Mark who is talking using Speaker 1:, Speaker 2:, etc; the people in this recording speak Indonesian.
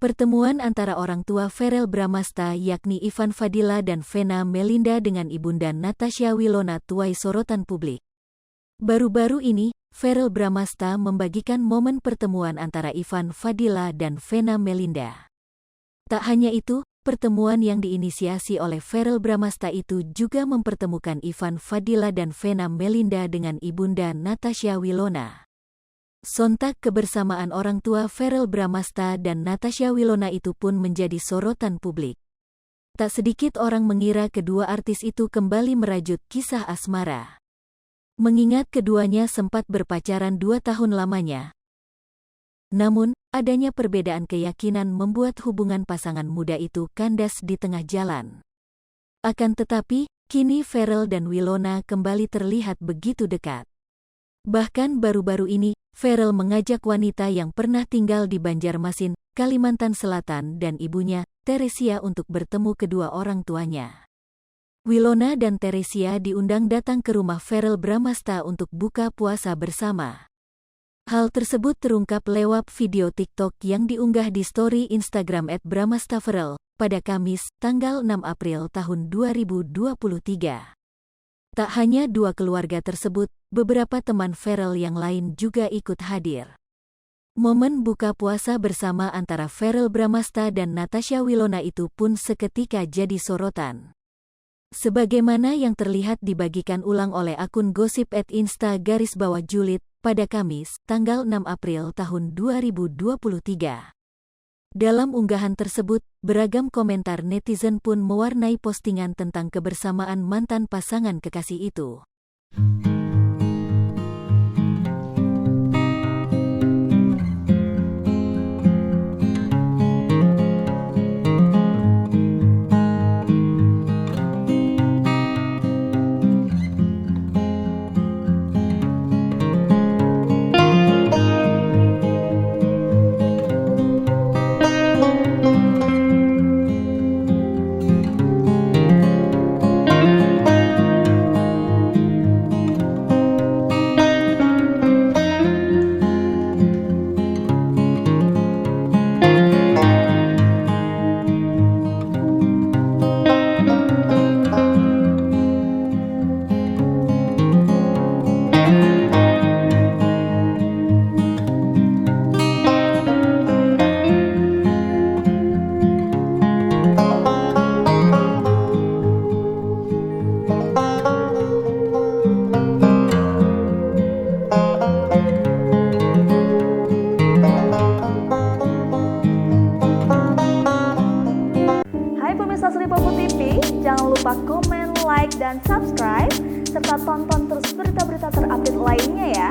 Speaker 1: Pertemuan antara orang tua Verrell Bramasta yakni Ivan Fadila dan Vena Melinda dengan ibunda Natasha Wilona tuai sorotan publik. Baru-baru ini, Verrell Bramasta membagikan momen pertemuan antara Ivan Fadila dan Vena Melinda. Tak hanya itu, pertemuan yang diinisiasi oleh Verrell Bramasta itu juga mempertemukan Ivan Fadila dan Vena Melinda dengan ibunda Natasha Wilona. Sontak kebersamaan orang tua Verrell Bramasta dan Natasha Wilona itu pun menjadi sorotan publik. Tak sedikit orang mengira kedua artis itu kembali merajut kisah asmara. Mengingat keduanya sempat berpacaran 2 tahun lamanya. Namun, adanya perbedaan keyakinan membuat hubungan pasangan muda itu kandas di tengah jalan. Akan tetapi, kini Verrell dan Wilona kembali terlihat begitu dekat. Bahkan baru-baru ini, Verrell mengajak wanita yang pernah tinggal di Banjarmasin, Kalimantan Selatan dan ibunya, Teresia untuk bertemu kedua orang tuanya. Wilona dan Teresia diundang datang ke rumah Verrell Bramasta untuk buka puasa bersama. Hal tersebut terungkap lewat video TikTok yang diunggah di story Instagram @bramastaverrell pada Kamis, tanggal 6 April tahun 2023. Tak hanya dua keluarga tersebut, beberapa teman Verrell yang lain juga ikut hadir. Momen buka puasa bersama antara Verrell Bramasta dan Natasha Wilona itu pun seketika jadi sorotan. Sebagaimana yang terlihat dibagikan ulang oleh akun gosip @insta_julid pada Kamis, tanggal 6 April tahun 2023. Dalam unggahan tersebut, beragam komentar netizen pun mewarnai postingan tentang kebersamaan mantan pasangan kekasih itu.
Speaker 2: Pemirsa Sri Popo TV, jangan lupa komen, like, dan subscribe, serta tonton terus berita-berita terupdate lainnya ya.